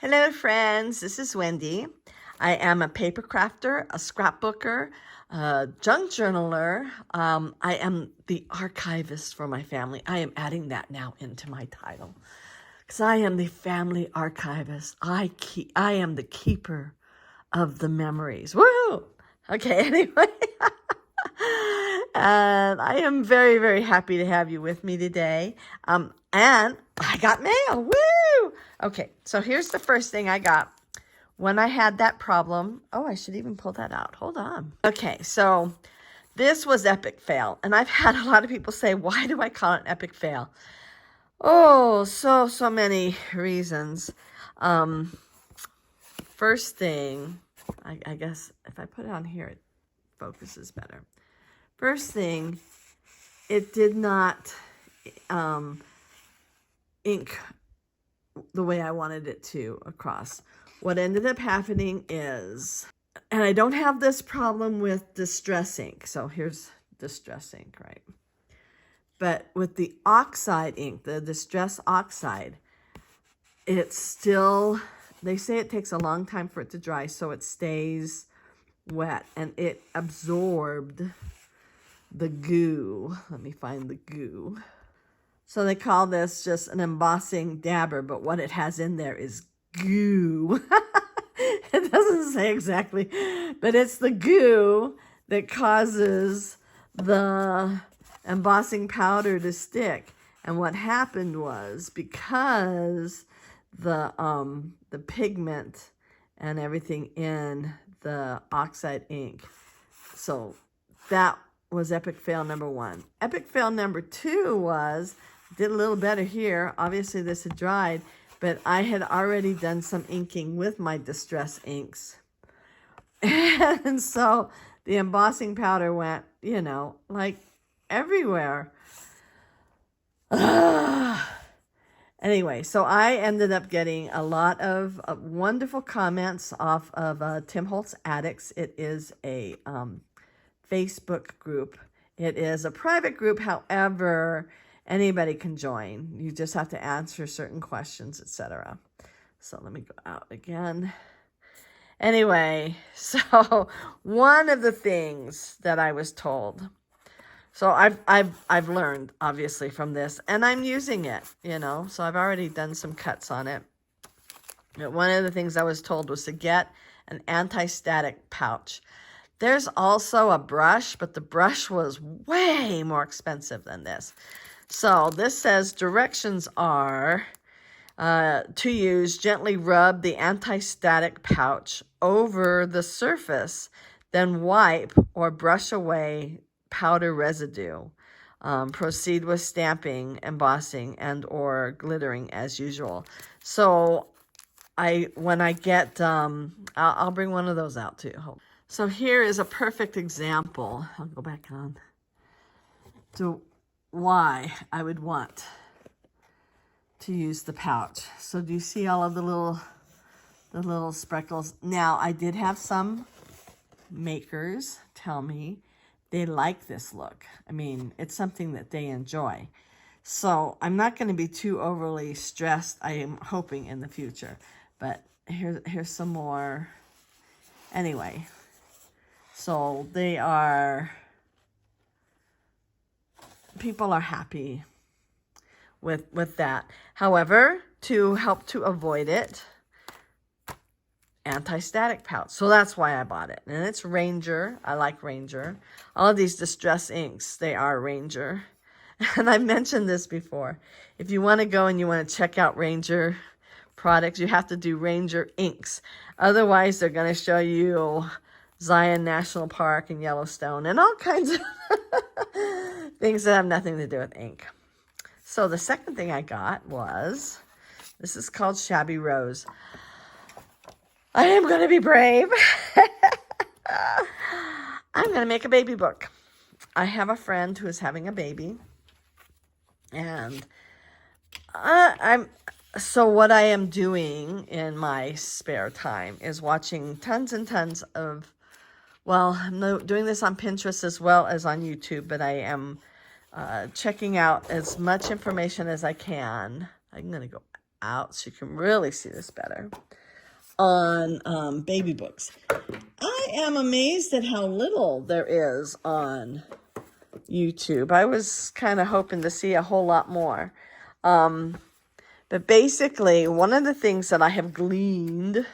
Hello friends, this is Wendy. I am a paper crafter, a scrapbooker, a junk journaler. I am the archivist for my family. I am adding that now into my title because I am the family archivist. I am the keeper of the memories. Woo! Okay, anyway. And I am very, very happy to have you with me today. And I got mail. Woo! Okay, so here's the first thing I got when I had that problem. Oh, I should even pull that out. Hold on. Okay, so this was epic fail. And I've had a lot of people say, why do I call it an epic fail? Oh, so many reasons. First thing, I guess if I put it on here, it focuses better. First thing, it did not ink the way I wanted it to across. What ended up happening is, and I don't have this problem with distress ink. So here's distress ink, right? But with the oxide ink, the distress oxide, it's still, they say it takes a long time for it to dry, so it stays wet, and it absorbed the goo. Let me find the goo. So they call this just an embossing dabber, but what it has in there is goo. It doesn't say exactly, but it's the goo that causes the embossing powder to stick. And what happened was, because the pigment and everything in the oxide ink, so that was epic fail number one. Epic fail number two was, did a little better here. Obviously this had dried, but I had already done some inking with my distress inks. And so the embossing powder went, you know, like everywhere. Anyway, so I ended up getting a lot of wonderful comments off of Tim Holtz Addicts. It is a Facebook group. It is a private group, however, anybody can join. You just have to answer certain questions, etc. So let me go out again. Anyway, so one of the things that I was told, so I've learned obviously from this, and I'm using it, you know, so I've already done some cuts on it. But one of the things I was told was to get an anti-static pouch. There's also a brush, but the brush was way more expensive than this. So this says directions are to use, gently rub the anti-static pouch over the surface, then wipe or brush away powder residue. Proceed with stamping, embossing, and or glittering as usual. So when I get, I'll bring one of those out too. So here is a perfect example. I'll go back on to why I would want to use the pouch. So do you see all of the little speckles? Now, I did have some makers tell me they like this look. I mean, it's something that they enjoy. So I'm not going to be too overly stressed, I am hoping, in the future. But here's some more. Anyway, so people are happy with that. However, to help to avoid it, anti-static pouch. So that's why I bought it. And it's Ranger. I like Ranger. All of these distress inks, they are Ranger. And I've mentioned this before. If you want to go and you want to check out Ranger products, you have to do Ranger inks. Otherwise, they're going to show you Zion National Park and Yellowstone and all kinds of things that have nothing to do with ink. So the second thing I got was, this is called Shabby Rose. I am going to be brave. I'm going to make a baby book. I have a friend who is having a baby. And so what I am doing in my spare time is watching tons and tons of, well, I'm doing this on Pinterest as well as on YouTube, but I am checking out as much information as I can. I'm going to go out. You can really see this better on baby books. I am amazed at how little there is on YouTube. I was kind of hoping to see a whole lot more. But basically, one of the things that I have gleaned,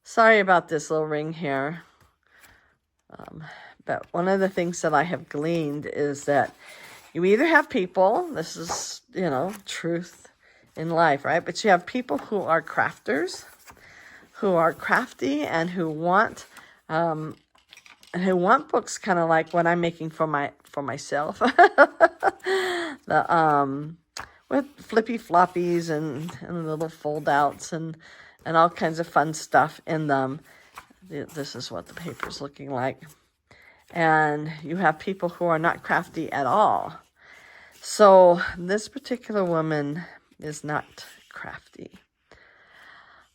sorry about this little ring here, but one of the things that I have gleaned is that you either have people, this is, you know, truth in life, right? But you have people who are crafters, who are crafty, and who want books kind of like what I'm making for myself. With flippy floppies and little fold outs and all kinds of fun stuff in them. This is what the paper's looking like. And you have people who are not crafty at all. So this particular woman is not crafty.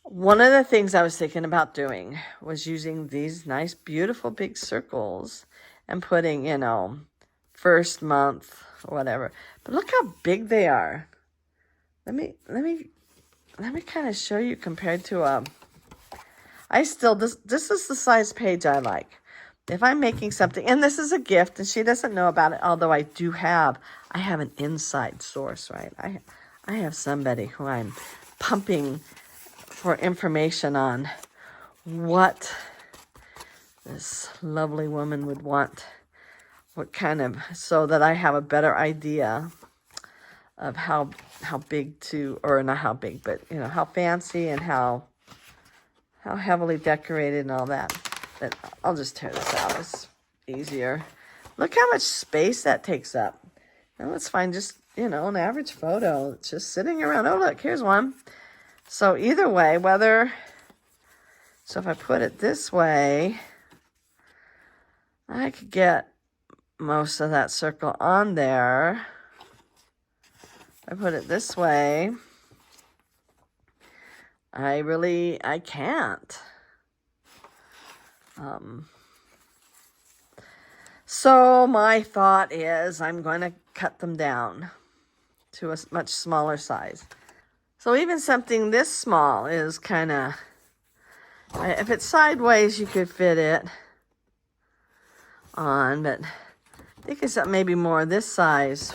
One of the things I was thinking about doing was using these nice, beautiful big circles and putting, you know, first month, whatever. But look how big they are. Let me kind of show you compared to this is the size page I like. If I'm making something, and this is a gift, and she doesn't know about it, although I have an inside source, right? I have somebody who I'm pumping for information on what this lovely woman would want, what kind of, so that I have a better idea of how big to, or not how big, but, you know, how fancy and how heavily decorated and all that. But I'll just tear this out. It's easier. Look how much space that takes up. Now let's find just, you know, an average photo. It's just sitting around. Oh, look, here's one. So either way, so if I put it this way, I could get most of that circle on there. If I put it this way, I can't. So my thought is I'm going to cut them down to a much smaller size. So even something this small is kind of, if it's sideways, you could fit it on, but I think it's maybe more this size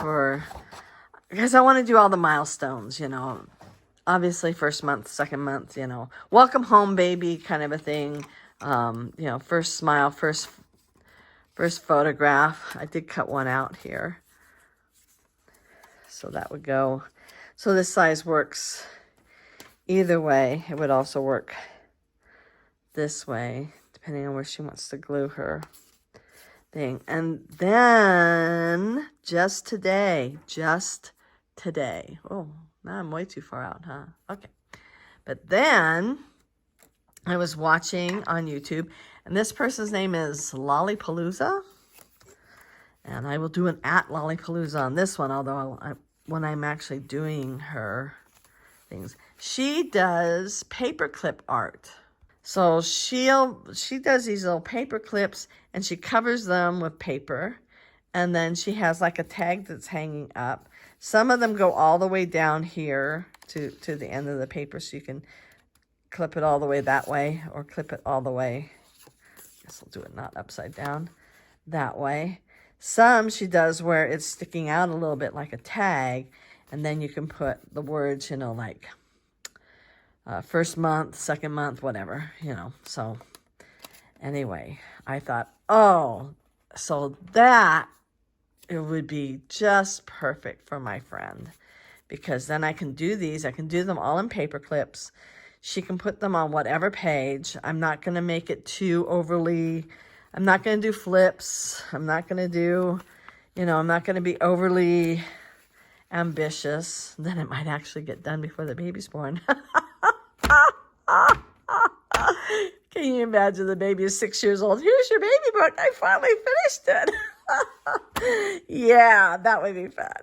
because I want to do all the milestones, you know, obviously first month, second month, you know, welcome home baby kind of a thing, you know, first smile, first photograph. I did cut one out here. So that would go. So this size works either way. It would also work this way, depending on where she wants to glue her thing. And then just today. Oh, now I'm way too far out, huh? Okay. But then I was watching on YouTube, and this person's name is Lollipalooza. And I will do an @Lollipalooza on this one, although when I'm actually doing her things. She does paperclip art. So she does these little paper clips, and she covers them with paper. And then she has like a tag that's hanging up. Some of them go all the way down here to the end of the paper, so you can clip it all the way that way, or clip it all the way. I guess I'll do it not upside down, that way. Some she does where it's sticking out a little bit like a tag, and then you can put the words, you know, like first month, second month, whatever, you know. So anyway, I thought, oh, so that it would be just perfect for my friend, because then I can do these. I can do them all in paper clips. She can put them on whatever page. I'm not going to make it too overly, I'm not going to do flips. I'm not going to do, you know, I'm not going to be overly ambitious. Then it might actually get done before the baby's born. Can you imagine the baby is 6 years old? Here's your baby book. I finally finished it. Yeah, that would be fun.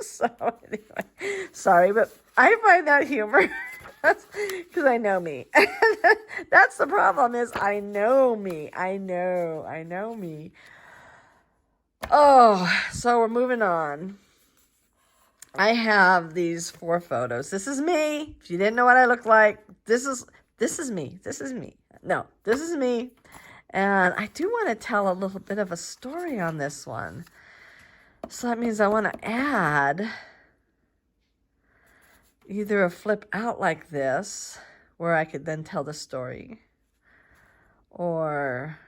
So anyway, sorry, but I find that humor because I know me. That's the problem, is I know me. I know me. Oh, so we're moving on. I have these 4 photos. This is me. If you didn't know what I look like, this is me. This is me. No, this is me. And I do want to tell a little bit of a story on this one. So that means I want to add either a flip out like this, where I could then tell the story, or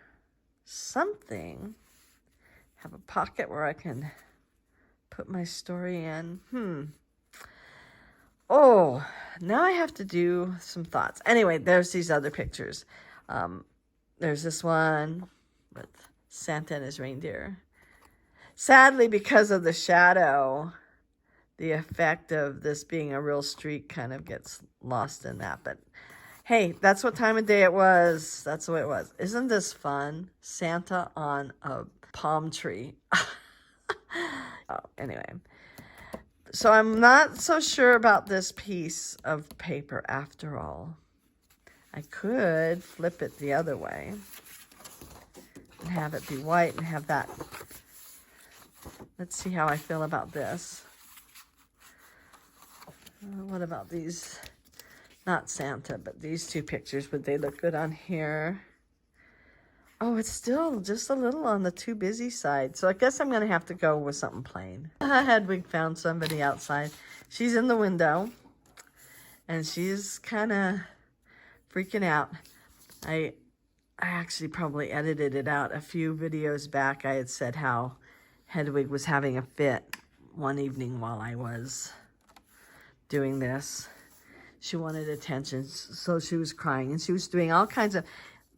something. Have a pocket where I can put my story in. Oh, now I have to do some thoughts. Anyway, there's these other pictures. There's this one with Santa and his reindeer. Sadly, because of the shadow, the effect of this being a real street kind of gets lost in that. But hey, that's what time of day it was. That's what it was. Isn't this fun? Santa on a palm tree. Anyway, so I'm not so sure about this piece of paper after all. I could flip it the other way and have it be white and have that. Let's see how I feel about this. What about these? Not Santa, but these 2 pictures. Would they look good on here? Oh, it's still just a little on the too busy side. So I guess I'm going to have to go with something plain. Hedwig found somebody outside. She's in the window. And she's kind of freaking out. I actually probably edited it out. A few videos back, I had said how Hedwig was having a fit one evening while I was doing this. She wanted attention, so she was crying. And she was doing all kinds of...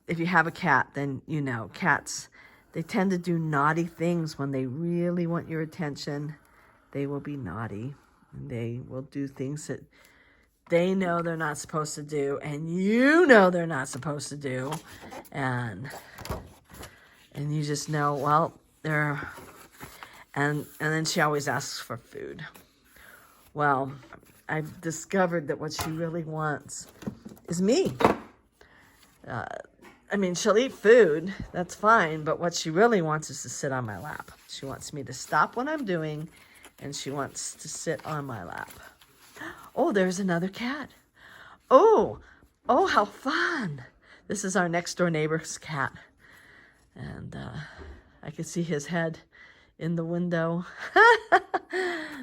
If you have a cat, then you know, cats, they tend to do naughty things when they really want your attention. They will be naughty, and they will do things that they know they're not supposed to do, and you know they're not supposed to do. And you just know, well, they're... And then she always asks for food. Well, I've discovered that what she really wants is me. I mean, she'll eat food, that's fine, but what she really wants is to sit on my lap. She wants me to stop what I'm doing, and she wants to sit on my lap. Oh, there's another cat. Oh, how fun. This is our next door neighbor's cat. And I can see his head in the window.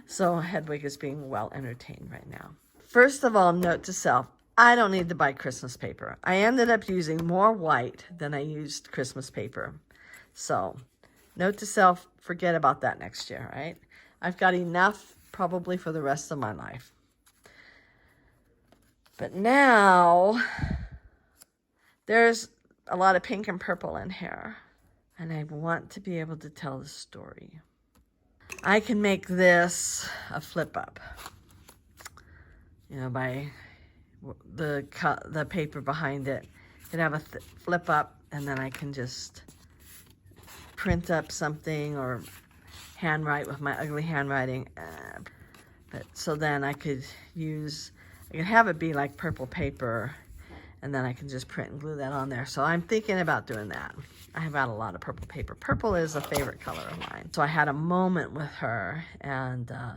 So Hedwig is being well entertained right now. First of all, note to self, I don't need to buy Christmas paper. I ended up using more white than I used Christmas paper. So, note to self, forget about that next year, right? I've got enough probably for the rest of my life. But now, there's a lot of pink and purple in here. And I want to be able to tell the story. I can make this a flip up. You know, by... the paper behind it. You can have a flip up, and then I can just print up something or handwrite with my ugly handwriting. But so then I could have it be like purple paper, and then I can just print and glue that on there. So I'm thinking about doing that. I have got a lot of purple paper. Purple is a favorite color of mine. So I had a moment with her, and I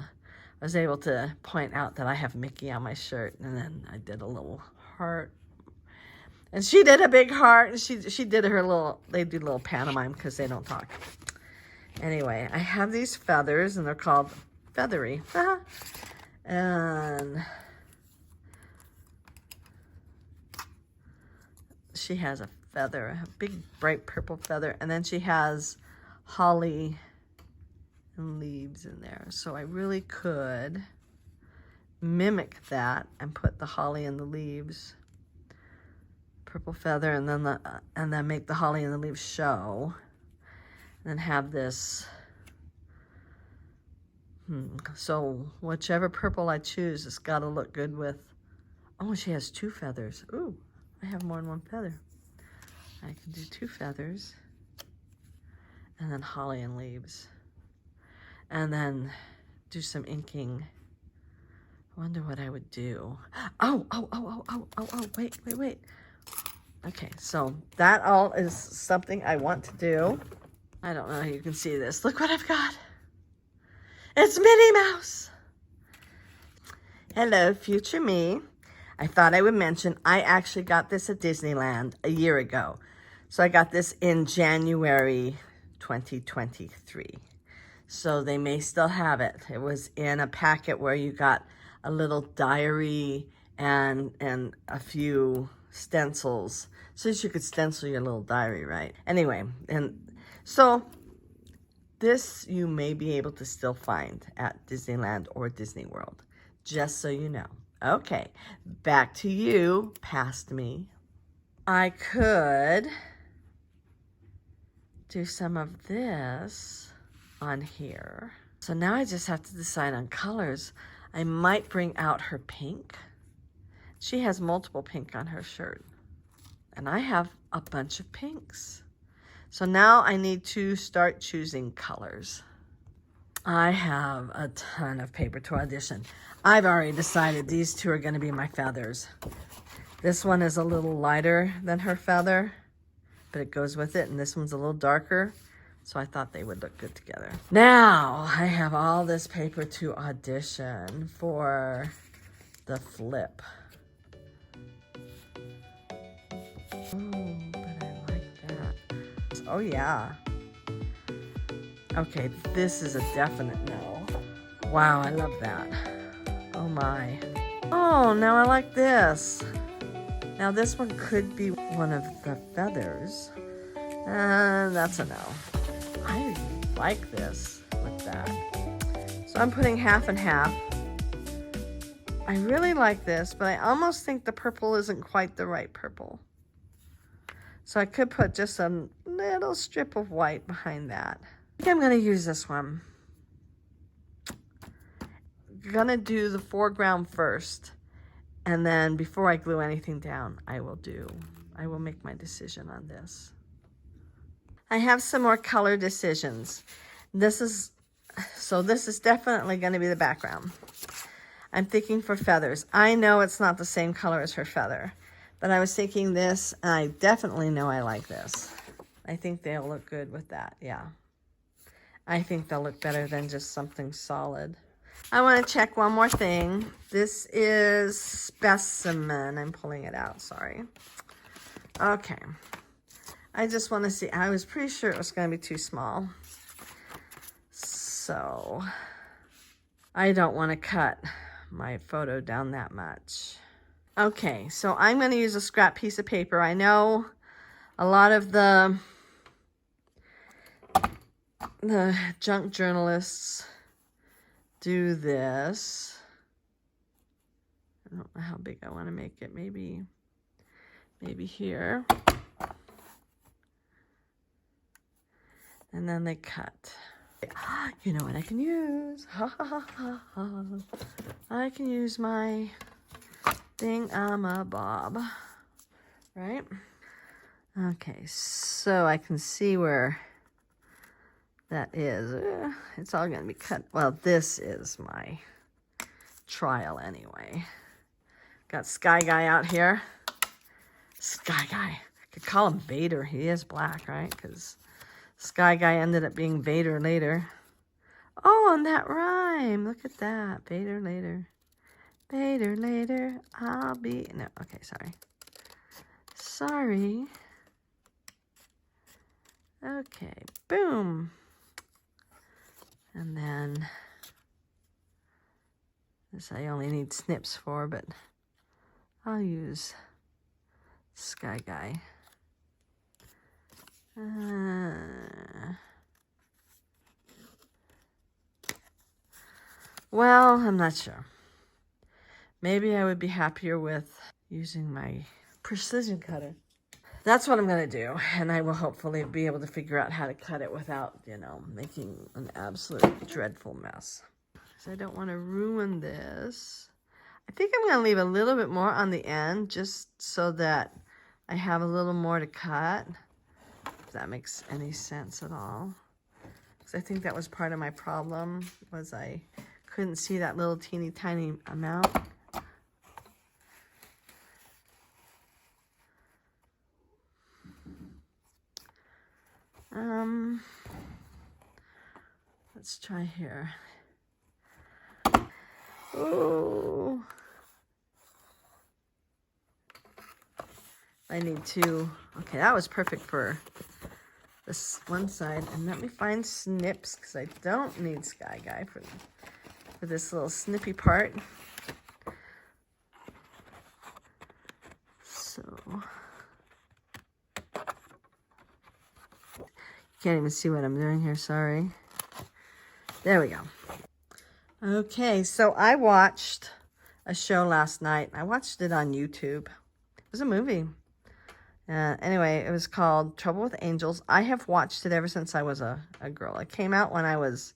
was able to point out that I have Mickey on my shirt, and then I did a little heart. And she did a big heart, and she did her little, they do little pantomime because they don't talk. Anyway, I have these feathers, and they're called Feathery. And she has a feather, a big bright purple feather, and then she has holly and leaves in there. So I really could mimic that and put the holly and the leaves, purple feather, and then make the holly and the leaves show, and then have this. So whichever purple I choose, it's got to look good with. Oh, she has 2 feathers. Ooh, I have more than 1 feather. I can do 2 feathers, and then holly and leaves. And then do some inking. I wonder what I would do. Oh, wait. Okay, so that all is something I want to do. I don't know if you can see this. Look what I've got. It's Minnie Mouse. Hello, future me. I thought I would mention I actually got this at Disneyland a year ago. So I got this in January 2023. So they may still have it. It was in a packet where you got a little diary and a few stencils. So you could stencil your little diary, right? Anyway, and so this you may be able to still find at Disneyland or Disney World, just so you know. Okay, back to you, past me. I could do some of this on here. So now I just have to decide on colors. I might bring out her pink. She has multiple pink on her shirt. And I have a bunch of pinks. So now I need to start choosing colors. I have a ton of paper to audition. I've already decided these two are going to be my feathers. This one is a little lighter than her feather, but it goes with it. And this one's a little darker. So I thought they would look good together. Now I have all this paper to audition for the flip. Oh, but I like that. Oh yeah. Okay, this is a definite no. Wow, I love that. Oh my. Oh, now I like this. Now this one could be one of the feathers. That's a no. I like this with that. So I'm putting half and half. I really like this, but I almost think the purple isn't quite the right purple. So I could put just a little strip of white behind that. I think I'm going to use this one. Gonna do the foreground first, and then before I glue anything down, I will make my decision on this. I have some more color decisions. This is definitely going to be the background. I'm thinking for feathers. I know it's not the same color as her feather, but I was thinking this, and I definitely know I like this. I think they'll look good with that, yeah. I think they'll look better than just something solid. I want to check one more thing. This is specimen. I'm pulling it out, sorry. Okay. I just want to see. I was pretty sure it was going to be too small. So I don't want to cut my photo down that much. Okay, so I'm going to use a scrap piece of paper. I know a lot of the junk journalists do this. I don't know how big I want to make it. Maybe here. And then they cut. You know what I can use? I can use my thingamabob, right? Okay, so I can see where that is. It's all gonna be cut. Well, this is my trial anyway. Got Sky Guy out here. Sky Guy. I could call him Vader. He is black, right? Because Sky Guy ended up being Vader later. Oh, and that rhyme. Look at that. Vader later. Vader later. I'll be... No, okay, sorry. Sorry. Okay, boom. And then this I only need snips for, but I'll use Sky Guy. Well, I'm not sure. Maybe I would be happier with using my precision cutter. That's what I'm going to do, and I will hopefully be able to figure out how to cut it without, you know, making an absolute dreadful mess. So I don't want to ruin this. I think I'm going to leave a little bit more on the end just so that I have a little more to cut, if that makes any sense at all. Because I think that was part of my problem, was I couldn't see that little teeny tiny amount. Let's try here. Oh. I need to, okay, that was perfect for this one side. And let me find snips, because I don't need Sky Guy for this little snippy part. So, can't even see what I'm doing here, sorry. There we go. Okay, so I watched a show last night. I watched it on YouTube. It was a movie. Anyway, it was called Trouble with Angels. I have watched it ever since I was a girl. It came out when I was,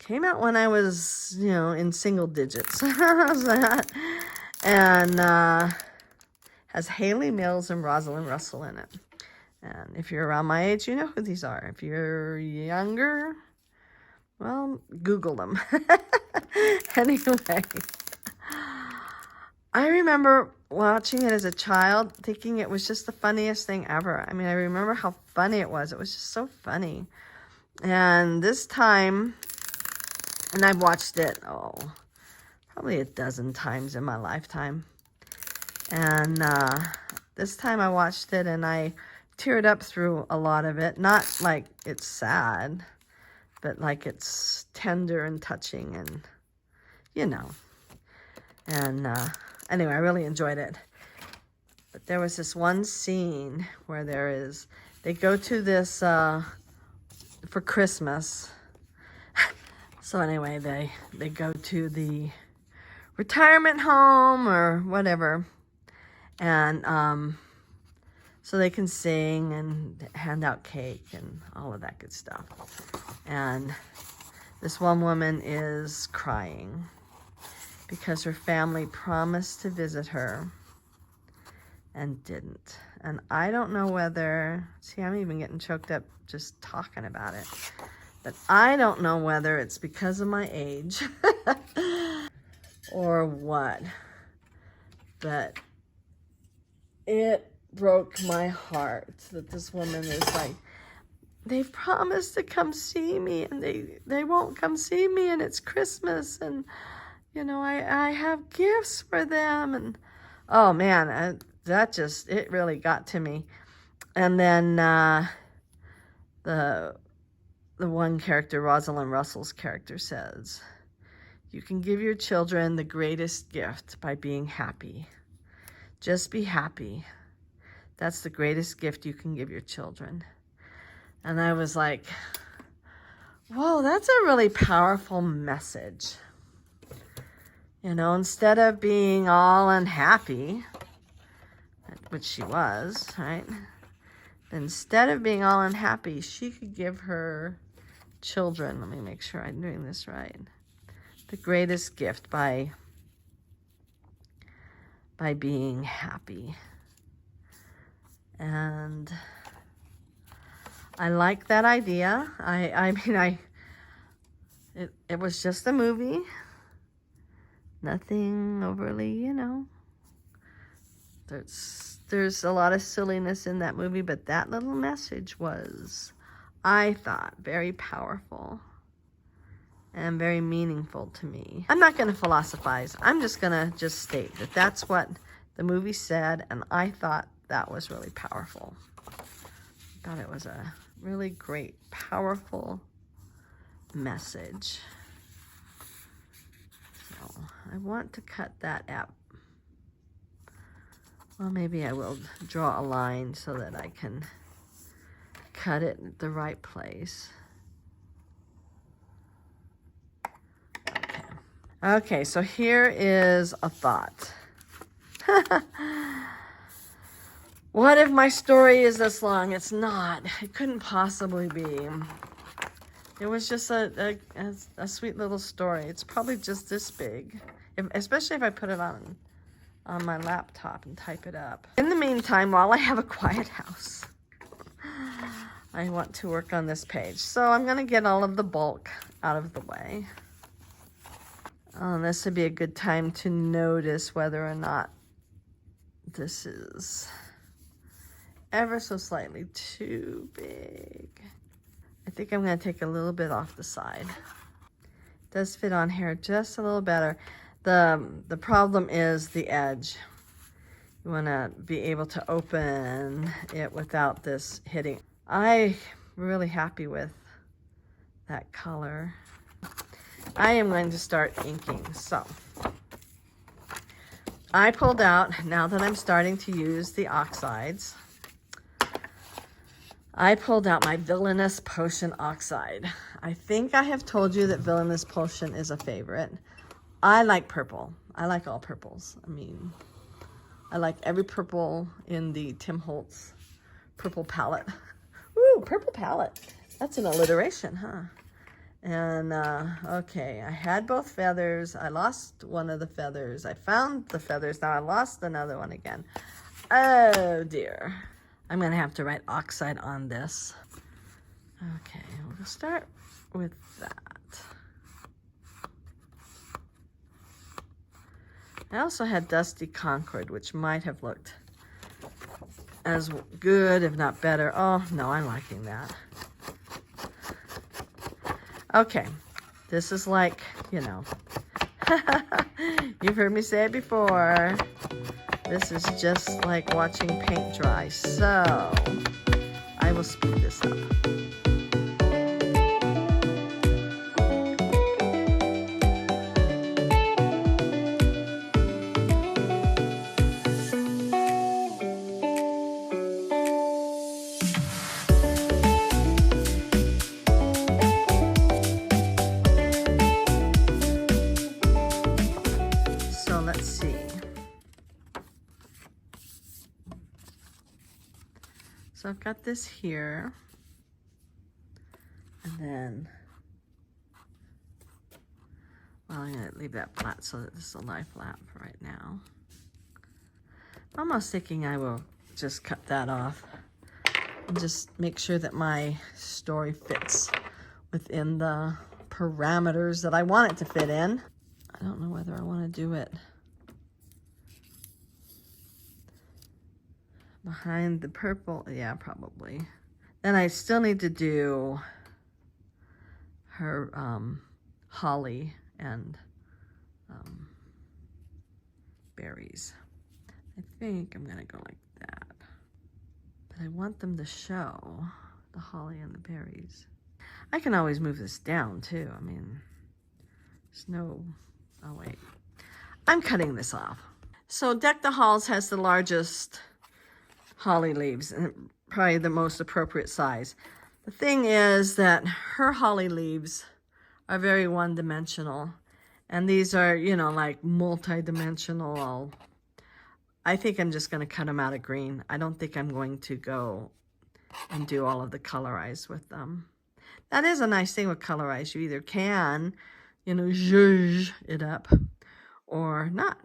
you know, in single digits. How's that? And has Haley Mills and Rosalind Russell in it. And if you're around my age, you know who these are. If you're younger, well, Google them. Anyway, I remember watching it as a child, thinking it was just the funniest thing ever. I mean, I remember how funny it was. It was just so funny. And this time, and I've watched it, probably a dozen times in my lifetime. And this time I watched it and I teared up through a lot of it. Not like it's sad, but like it's tender and touching and, you know. And anyway, I really enjoyed it. But there was this one scene where they go to this, for Christmas. So anyway, they go to the retirement home or whatever. And so they can sing and hand out cake and all of that good stuff. And this one woman is crying because her family promised to visit her and didn't. And I don't know whether, see, I'm even getting choked up just talking about it. But I don't know whether it's because of my age or what. But it broke my heart that this woman is like, they've promised to come see me and they won't come see me and it's Christmas and, you know, I have gifts for them. And, oh man, it really got to me. And then the one character, Rosalind Russell's character, says, you can give your children the greatest gift by being happy. Just be happy. That's the greatest gift you can give your children. And I was like, whoa, that's a really powerful message. You know, instead of being all unhappy, which she was, right? Instead of being all unhappy, she could give her children, let me make sure I'm doing this right, the greatest gift by being happy. And I like that idea. It was just a movie. Nothing overly, you know. There's a lot of silliness in that movie, but that little message was, I thought, very powerful and very meaningful to me. I'm not going to philosophize. I'm just going to state that that's what the movie said, and I thought that was really powerful. I thought it was a really great, powerful message. So I want to cut that out. Well, maybe I will draw a line so that I can cut it at the right place. Okay, so here is a thought. What if my story is this long? It's not. It couldn't possibly be. It was just a sweet little story. It's probably just this big, especially if I put it on my laptop and type it up. In the meantime, while I have a quiet house, I want to work on this page. So I'm going to get all of the bulk out of the way. This would be a good time to notice whether or not this is ever so slightly too big. I think I'm going to take a little bit off the side. Does fit on here just a little better. The problem is the edge. You want to be able to open it without this hitting. I'm really happy with that color. I am going to start inking. So I pulled out, now that I'm starting to use the oxides, I pulled out my Villainous Potion Oxide. I think I have told you that Villainous Potion is a favorite. I like purple. I like all purples. I mean, I like every purple in the Tim Holtz purple palette. Ooh, purple palette. That's an alliteration, huh? And, okay, I had both feathers. I lost one of the feathers. I found the feathers. Now I lost another one again. Oh, dear. I'm going to have to write oxide on this. Okay, we'll start with that. I also had Dusty Concord, which might have looked as good, if not better. Oh, no, I'm liking that. Okay, this is like, you know, you've heard me say it before. This is just like watching paint dry, so I will speed this up. So let's see. So I've got this here, and then, well, I'm going to leave that flat so that this will lie flat for right now. I'm almost thinking I will just cut that off and just make sure that my story fits within the parameters that I want it to fit in. I don't know whether I want to do it behind the purple. Yeah, probably. Then I still need to do her holly and berries. I think I'm gonna go like that, but I want them to show the holly and the berries. I can always move this down too. I mean, there's no, oh wait, I'm cutting this off. So Deck the Halls has the largest holly leaves and probably the most appropriate size. The thing is that her holly leaves are very one-dimensional, and these are, you know, like multi-dimensional. I think I'm just going to cut them out of green. I don't think I'm going to go and do all of the colorize with them. That is a nice thing with colorize. You either can, you know, zhuzh it up or not.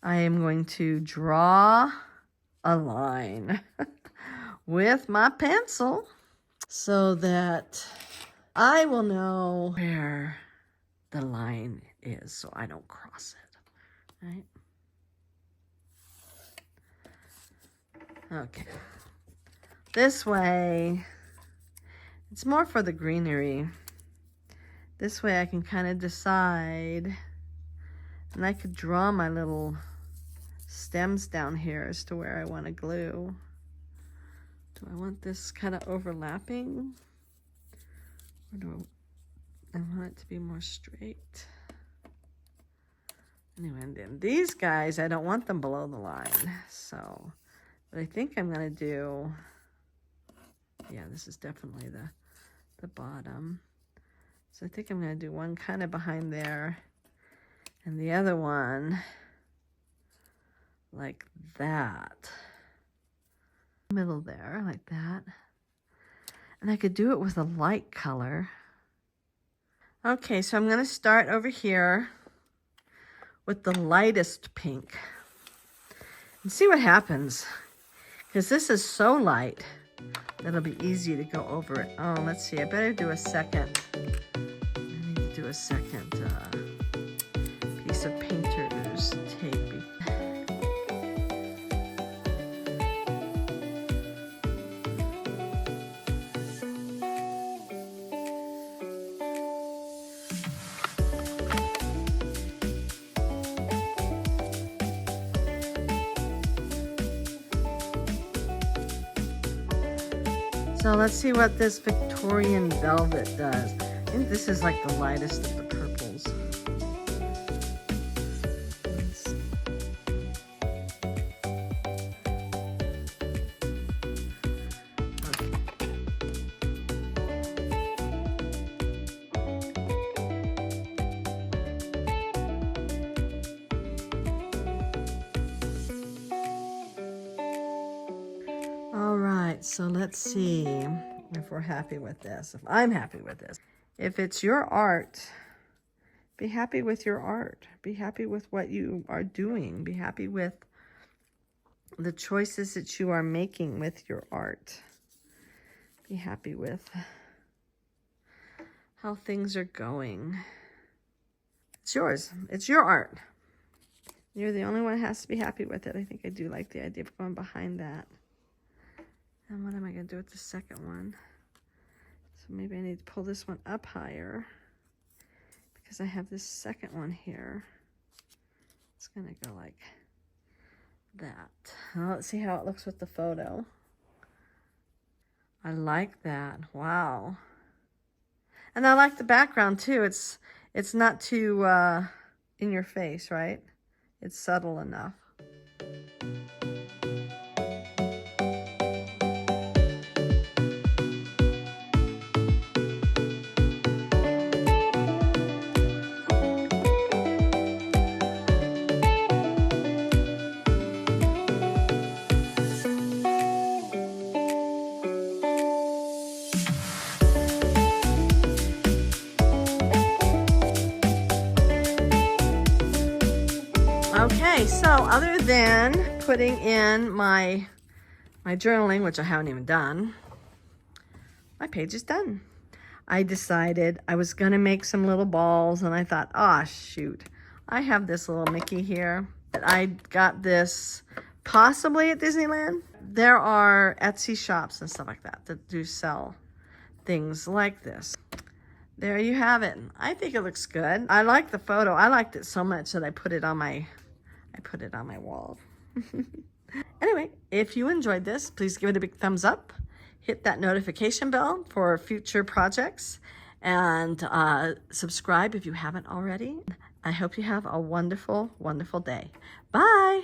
I am going to draw a line with my pencil so that I will know where the line is so I don't cross it, right? Okay. This way, it's more for the greenery. This way I can kind of decide, and I could draw my little stems down here as to where I want to glue. Do I want this kind of overlapping? Or do I want it to be more straight? Anyway, and then these guys, I don't want them below the line. So, but I think I'm going to do, yeah, this is definitely the bottom. So I think I'm going to do one kind of behind there and the other one like that. Middle there, like that. And I could do it with a light color. Okay, so I'm going to start over here with the lightest pink and see what happens. Because this is so light that it'll be easy to go over it. Oh, let's see. I better do a second. I need to do a second piece of painter's tape. So let's see what this Victorian velvet does. I think this is like the lightest of the purples. All right, so let's see if we're happy with this, if I'm happy with this. If it's your art, be happy with your art. Be happy with what you are doing. Be happy with the choices that you are making with your art. Be happy with how things are going. It's yours. It's your art. You're the only one who has to be happy with it. I think I do like the idea of going behind that. And what am I going to do with the second one? So maybe I need to pull this one up higher because I have this second one here. It's going to go like that. Now let's see how it looks with the photo. I like that. Wow. And I like the background too. It's not too in your face, right? It's subtle enough. Okay, so other than putting in my journaling, which I haven't even done, my page is done. I decided I was going to make some little balls, and I thought, oh, shoot. I have this little Mickey here. I got this possibly at Disneyland. There are Etsy shops and stuff like that that do sell things like this. There you have it. I think it looks good. I like the photo. I liked it so much that I put it on my wall. Anyway, if you enjoyed this, please give it a big thumbs up. Hit that notification bell for future projects, and subscribe if you haven't already. I hope you have a wonderful, wonderful day. Bye.